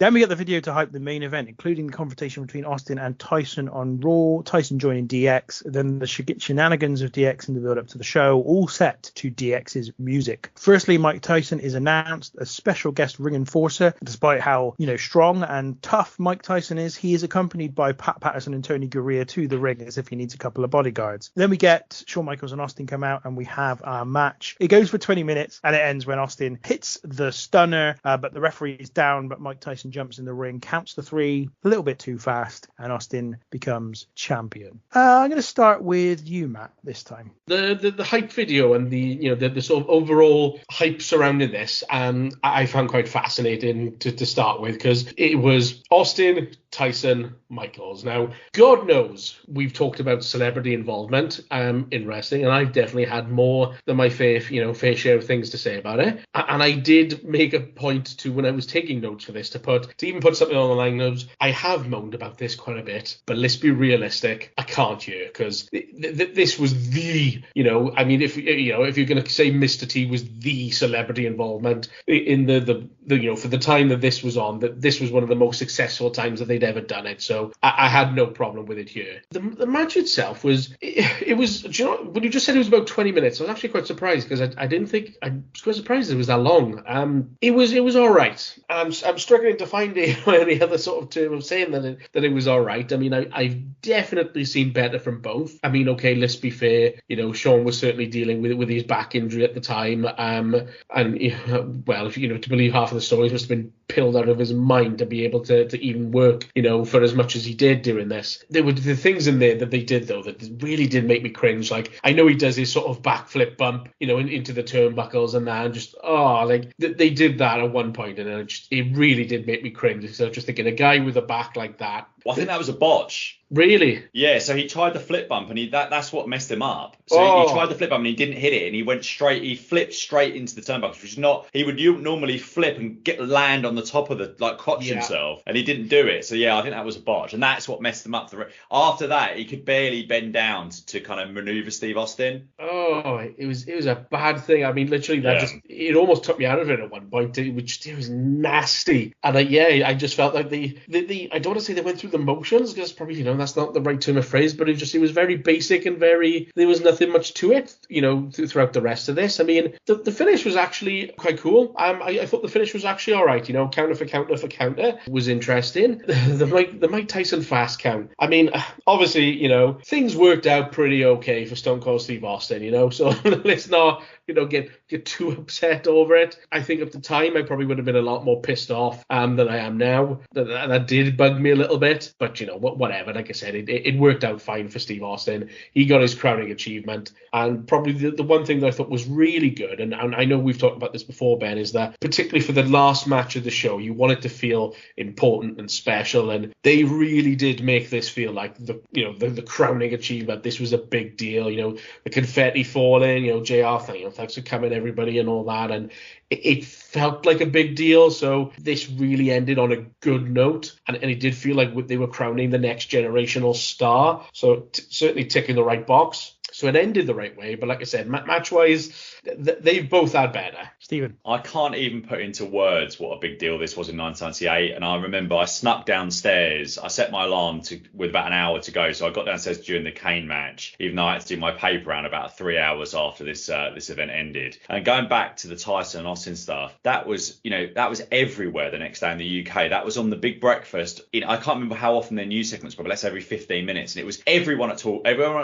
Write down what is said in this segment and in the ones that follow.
Then we get the video to hype the main event, including the confrontation between Austin and Tyson on Raw. Tyson joining DX, then the shenanigans of DX in the build up to the show, all set to DX's music. Firstly, Mike Tyson is announced as special guest ring enforcer. Despite how, strong and tough Mike Tyson is, he is accompanied by Pat Patterson and Tony Gurria to the ring as if he needs a couple of bodyguards. Then we get Shawn Michaels and Austin come out and we have our match. It goes for 20 minutes and it ends when Austin hits the stunner, but the referee is down, but Mike Tyson jumps in the ring, counts the 3 a little bit too fast, and Austin becomes champion. I'm going to start with you, Matt, this time. The hype video and the sort of overall hype surrounding this, I found quite fascinating to start with, because it was Austin, Tyson, Michaels. Now, God knows we've talked about celebrity involvement in wrestling, and I've definitely had more than my fair share of things to say about it. And I did make a point to, when I was taking notes for this, to even put something on the line of, I have moaned about this quite a bit, but let's be realistic. I can't here, because this was the, if you're going to say Mr. T was the celebrity involvement in the for the time that this was on, that this was one of the most successful times that they'd ever done it. So I had no problem with it here. The match itself was, it was, when you just said it was about 20 minutes, I was actually quite surprised, because I was quite surprised it was that long. It was all right. I'm struggling to find any other sort of term of saying that it was all right. I mean, I've definitely seen better from both. I mean, okay, let's be fair. Shawn was certainly dealing with his back injury at the time. If to believe half of the stories, must have been pilled out of his mind to be able to even work, for as much as he did during this. There were the things in there that they did, though, that really did make me cringe. Like, I know he does his sort of backflip bump, into the turnbuckles and that, and just, they did that at one point, and it really did make me cringe. So just thinking, a guy with a back like that. Well, I think that was a botch. Really? Yeah, so he tried the flip bump, and that's what messed him up. So he tried the flip bump and he didn't hit it, and he flipped straight into the turnbuckles, which is not, he would normally flip and land on the top of the, crotch himself, and he didn't do it. So yeah, I think that was a botch, and that's what messed him up. After that, he could barely bend down to kind of maneuver Steve Austin. Oh, it was a bad thing. I mean, literally, it almost took me out of it at one point. It was nasty, and I just felt like the I don't want to say they went through the motions, because probably that's not the right term of phrase, but it was very basic and there was nothing much to it, throughout the rest of this. I mean, the finish was actually quite cool. I thought the finish was actually all right, counter for counter for counter was interesting. The Mike Tyson fast count. I mean, obviously, things worked out pretty okay for Stone Cold Steve Austin, so let's not, get too upset over it. I think at the time I probably would have been a lot more pissed off than I am now. That did bug me a little bit, but whatever. Like I said, it worked out fine for Steve Austin. He got his crowning achievement, and probably the one thing that I thought was really good, and I know we've talked about this before, Ben, is that particularly for the last match of the show, you want it to feel important and special, and they really did make this feel like the crowning achievement. This was a big deal. The confetti falling, JR, thanks for coming, everybody, and all that, and it felt like a big deal. So this really ended on a good note, and it did feel like they were crowning the next generational star. So certainly ticking the right box. So it ended the right way. But like I said, match-wise, they've both had better. Stephen? I can't even put into words what a big deal this was in 1998. And I remember I snuck downstairs. I set my alarm with about an hour to go. So I got downstairs during the Kane match, even though I had to do my paper round about 3 hours after this event ended. And going back to the Tyson and Austin stuff, that was everywhere the next day in the UK. That was on the Big Breakfast. I can't remember how often their news segments were, but let's say every 15 minutes. And it was everyone at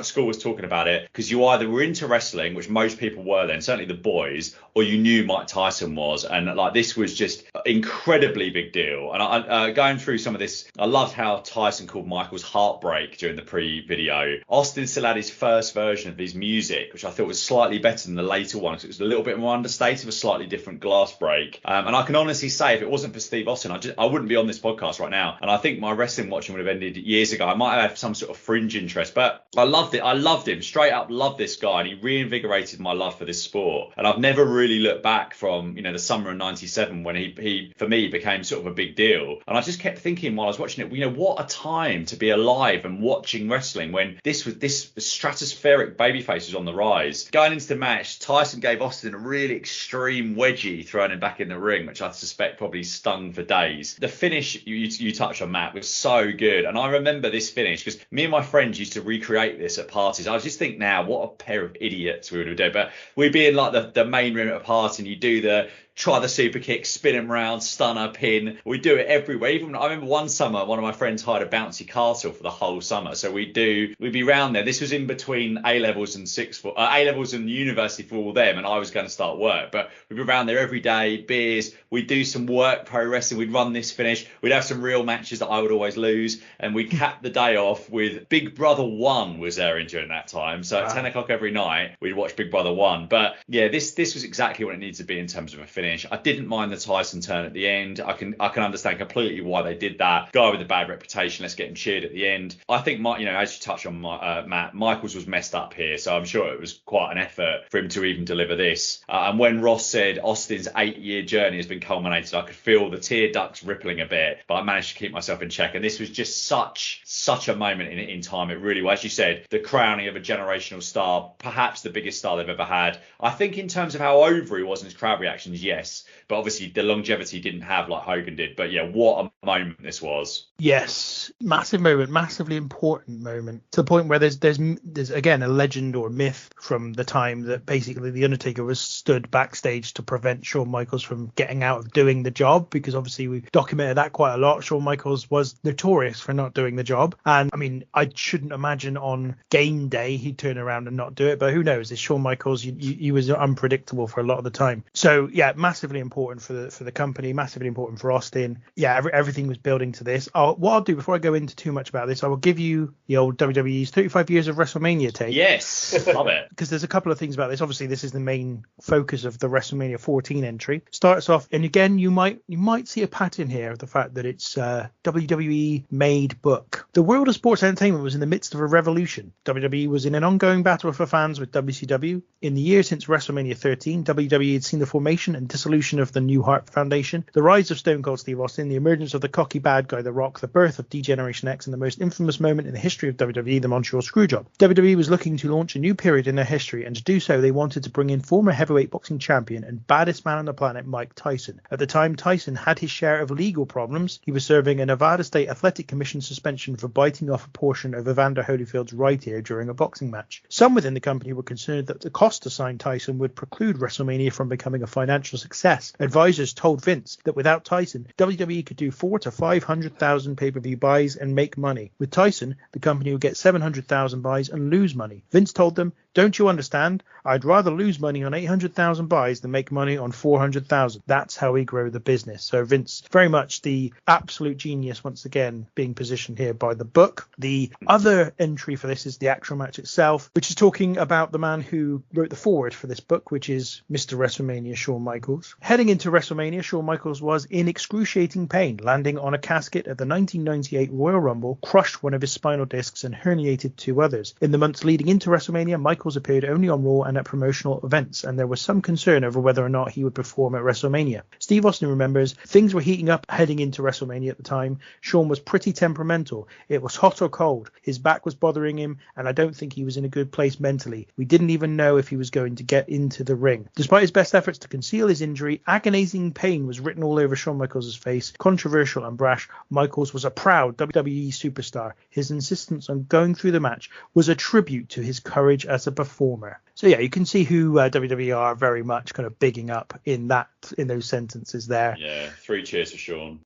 school was talking about it, because you either were into wrestling, which most people were then, certainly the boys, or you knew Mike Tyson was. And this was just incredibly big deal. And I going through some of this, I loved how Tyson called Michaels Heartbreak during the pre-video. Austin still had his first version of his music, which I thought was slightly better than the later one, because it was a little bit more understated, a slightly different glass break. And I can honestly say, if it wasn't for Steve Austin, I wouldn't be on this podcast right now. And I think my wrestling watching would have ended years ago. I might have some sort of fringe interest, but I loved it. I loved him straight straight up love this guy, and he reinvigorated my love for this sport. And I've never really looked back from, the summer of '97 when he for me became sort of a big deal. And I just kept thinking while I was watching it, what a time to be alive and watching wrestling when this stratospheric babyface was on the rise. Going into the match, Tyson gave Austin a really extreme wedgie, throwing him back in the ring, which I suspect probably stung for days. The finish you touched on, Matt, was so good. And I remember this finish because me and my friends used to recreate this at parties. I just think now, what a pair of idiots we would have done. But we'd be in like the main room at a party, and you do try the super kick, spin him round, stunner, pin. We do it everywhere. Even I remember one summer, one of my friends hired a bouncy castle for the whole summer. So we'd be round there. This was in between A levels and A levels and university for all them, and I was going to start work. But we'd be around there every day, beers. We'd do some work pro wrestling. We'd run this finish. We'd have some real matches that I would always lose, and we'd cap the day off with Big Brother 1 was airing during that time. So at 10 o'clock every night, we'd watch Big Brother 1. But yeah, this was exactly what it needed to be in terms of a finish. I didn't mind the Tyson turn at the end. I can understand completely why they did that. Guy with a bad reputation, let's get him cheered at the end. I think, as you touched on, Matt, Michaels was messed up here, so I'm sure it was quite an effort for him to even deliver this. And when Ross said Austin's 8-year journey has been culminated, I could feel the tear ducts rippling a bit, but I managed to keep myself in check. And this was just such a moment in time. It really was, as you said, the crowning of a generational star, perhaps the biggest star they've ever had. I think in terms of how over he was in his crowd reactions, yes. But obviously the longevity didn't have like Hogan did. But yeah, what a moment this was. Yes, massive moment, massively important moment, to the point where there's again a legend or myth from the time that basically the Undertaker was stood backstage to prevent Shawn Michaels from getting out of doing the job, because obviously we've documented that quite a lot. Shawn Michaels was notorious for not doing the job, and I mean, I shouldn't imagine on game day he'd turn around and not do it, but who knows? It's Shawn Michaels. He was unpredictable for a lot of the time. So yeah, massively important for the company, massively important for Austin. Yeah, everything was building to this. What I'll do before I go into too much about this, I will give you the old WWE's 35 years of WrestleMania take. Yes, love it. Because there's a couple of things about this. Obviously, this is the main focus of the WrestleMania 14 entry. Starts off, and again, you might see a pattern here of the fact that it's WWE made book. The world of sports entertainment was in the midst of a revolution. WWE was in an ongoing battle for fans with WCW. In the years since WrestleMania 13, WWE had seen the formation and dissolution of the New Heart Foundation, the rise of Stone Cold Steve Austin, the emergence of the cocky bad guy The Rock, the birth of D-Generation X, and the most infamous moment in the history of WWE, the Montreal Screwjob. WWE was looking to launch a new period in their history, and to do so they wanted to bring in former heavyweight boxing champion and baddest man on the planet, Mike Tyson. At the time, Tyson had his share of legal problems. He was serving a Nevada State Athletic Commission suspension for biting off a portion of Evander Holyfield's right ear during a boxing match. Some within the company were concerned that the cost to sign Tyson would preclude WrestleMania from becoming a financial success. Advisors told Vince that without Tyson, WWE could do 400,000 to 500,000 pay-per-view buys and make money. With Tyson, the company would get 700,000 buys and lose money. Vince told them, "Don't you understand? I'd rather lose money on 800,000 buys than make money on 400,000. That's how we grow the business." So Vince, very much the absolute genius, once again, being positioned here by the book. The other entry for this is the actual match itself, which is talking about the man who wrote the foreword for this book, which is Mr. WrestleMania, Shawn Michaels. Heading into WrestleMania, Shawn Michaels was in excruciating pain, landing on a casket at the 1998 Royal Rumble, crushed one of his spinal discs and herniated 2 others. In the months leading into WrestleMania, Michaels appeared only on Raw and at promotional events, and there was some concern over whether or not he would perform at WrestleMania. Steve Austin remembers, "Things were heating up heading into WrestleMania at the time. Shawn was pretty temperamental. It was hot or cold. His back was bothering him, and I don't think he was in a good place mentally. We didn't even know if he was going to get into the ring." Despite his best efforts to conceal his injury, agonizing pain was written all over Shawn Michaels' face. Controversial and brash, Michaels was a proud WWE superstar. His insistence on going through the match was a tribute to his courage as a performer. So yeah, you can see who WWE are very much kind of bigging up in those sentences there. Yeah, 3 cheers for Shawn.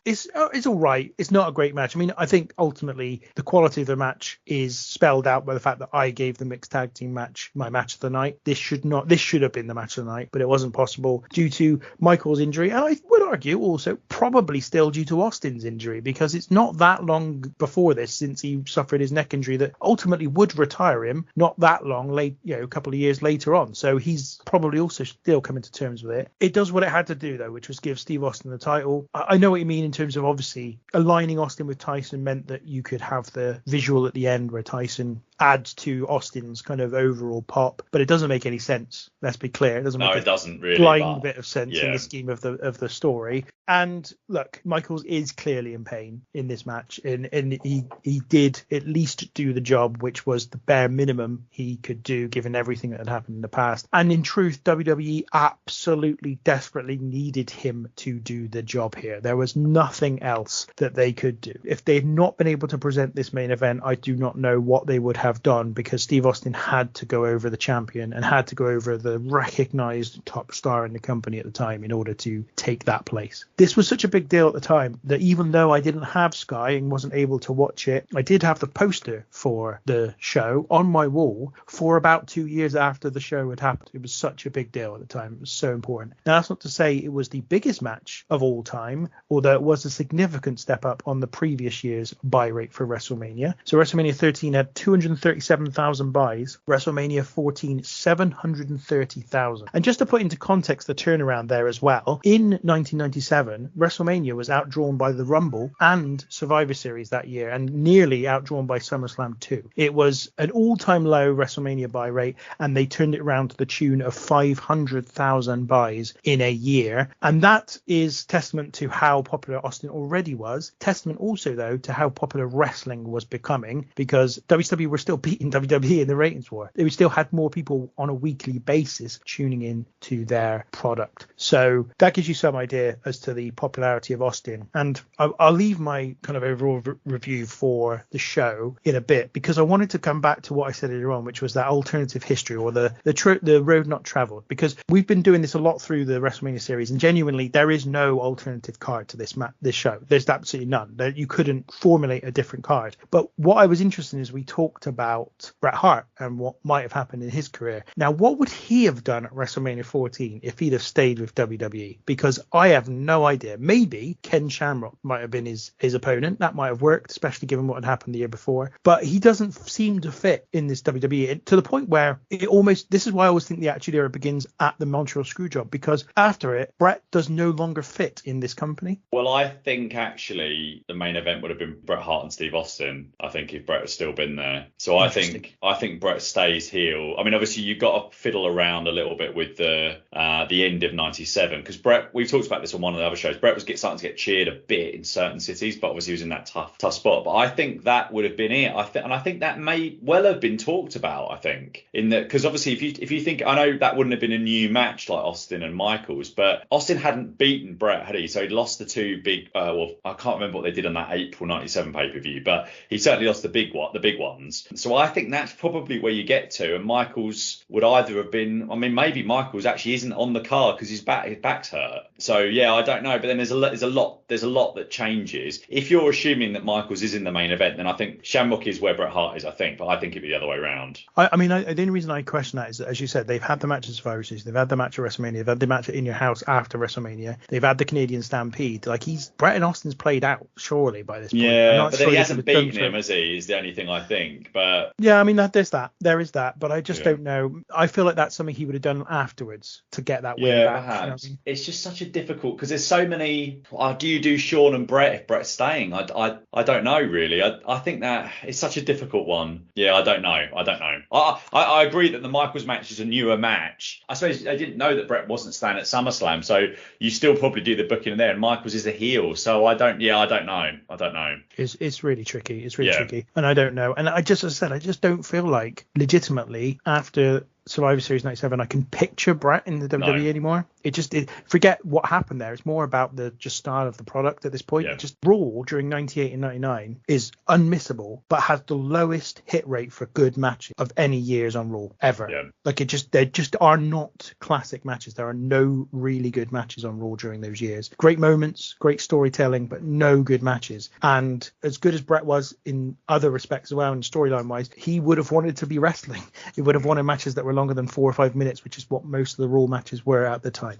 It's all right. It's not a great match. I mean, I think ultimately the quality of the match is spelled out by the fact that I gave the mixed tag team match my match of the night. This should have been the match of the night, but it wasn't possible due to Michael's injury, and I would argue also probably still due to Austin's injury, because it's not that long before this since he suffered his neck injury that ultimately would retire him not that long late, a couple of years later on. So he's probably also still coming to terms with it. It does what it had to do, though, which was give Steve Austin the title. I know what you mean in terms of obviously aligning Austin with Tyson meant that you could have the visual at the end where Tyson adds to Austin's kind of overall pop, but it doesn't make any sense. Let's be clear. It doesn't make it doesn't really, blind bit of sense in the scheme of the story. And look, Michaels is clearly in pain in this match, and he did at least do the job, which was the bare minimum he could do given everything that had happened in the past. And in truth, WWE absolutely desperately needed him to do the job here. There was nothing else that they could do. If they had not been able to present this main event, I do not know what they would have done, because Steve Austin had to go over the champion and had to go over the recognized top star in the company at the time in order to take that place. This was such a big deal at the time that even though I didn't have Sky and wasn't able to watch it, I did have the poster for the show on my wall for about 2 years after the show had happened. It was such a big deal at the time. It was so important. Now, that's not to say it was the biggest match of all time, although it was a significant step up on the previous year's buy rate for WrestleMania. So WrestleMania 13 had 237,000 buys. WrestleMania 14, 730,000. And just to put into context the turnaround there as well, in 1997, WrestleMania was outdrawn by the Rumble and Survivor Series that year, and nearly outdrawn by SummerSlam 2. It was an all-time low WrestleMania buy rate, and they turned it around to the tune of 500,000 buys in a year. And that is testament to how popular Austin already was. Testament also, though, to how popular wrestling was becoming, because WWE were still beating WWE in the ratings war. They still had more people on a weekly basis tuning in to their product. So that gives you some idea as to the popularity of Austin. And I'll leave my kind of overall review for the show in a bit, because I wanted to come back to what I said earlier on, which was that alternative history, or the road not traveled, because we've been doing this a lot through the WrestleMania series, and genuinely there is no alternative card to this show. There's absolutely none. You couldn't formulate a different card. But what I was interested in is we talked about Bret Hart and what might have happened in his career. Now, what would he have done at WrestleMania 14 if he'd have stayed with WWE? Because I have no idea. Maybe Ken Shamrock might have been his opponent. That might have worked, especially given what had happened the year before. But he doesn't seem to fit in this WWE, to the point where this is why I always think the Attitude Era begins at the Montreal Screwjob, because after it, Bret does no longer fit in this company. Well, I think actually the main event would have been Bret Hart and Steve Austin, I think, if Bret had still been there. So I think Bret stays heel. I mean, obviously you've got to fiddle around a little bit with the end of 97, because Bret, we've talked about this on one of the other shows, Bret was starting to get cheered a bit in certain cities, but obviously he was in that tough spot. But I think that would have been it. I think that may well have been talked about, I think, because obviously if you think, I know that wouldn't have been a new match like Austin and Michaels, but Austin hadn't beaten Bret, had he? So he'd lost the two big, I can't remember what they did on that April 97 pay-per-view, but he certainly lost the big ones. So I think that's probably where you get to, and Michaels would either have been, I mean, maybe Michaels actually isn't on the card because his back's hurt. So yeah, I don't know, but then there's a lot that changes. If you're assuming that Michaels is in the main event, then I think Shamrock is where Bret Hart is, I think, but I think it'd be the other way around. I mean, the only reason I question that is that, as you said, they've had the match at Survivor Series, they've had the match at WrestleMania, they've had the match In Your House after WrestleMania, they've had the Canadian Stampede. Like, Bret and Austin's played out, surely, by this point. Yeah, but then he hasn't beaten him, has he? Is the only thing I think. But yeah, I mean, there is that, but I just don't know. I feel like that's something he would have done afterwards to get that win back. Perhaps. You know what I mean? It's just such a difficult, because there's so many. Do you do Shawn and Bret if Bret's staying? I don't know really. I think that it's such a difficult one. Yeah, I don't know. I agree that the Michaels match is a newer match. I suppose they didn't know that Bret wasn't staying at SummerSlam, so you still probably do the booking there. And Michaels is a heel, so I don't know. It's really tricky. It's really tricky, and I don't know. And I just don't feel like legitimately after Survivor Series 97 I can picture Bret in the WWE anymore. Forget what happened there. It's more about the just style of the product at this point. Just Raw during 98 and 99 is unmissable, but has the lowest hit rate for good matches of any years on Raw ever. Like, there just are not classic matches. There are no really good matches on Raw during those years. Great moments, great storytelling, but no good matches. And as good as Bret was in other respects as well, and storyline wise, he would have wanted to be wrestling. He would have wanted matches that were longer than 4 or 5 minutes, which is what most of the Raw matches were at the time.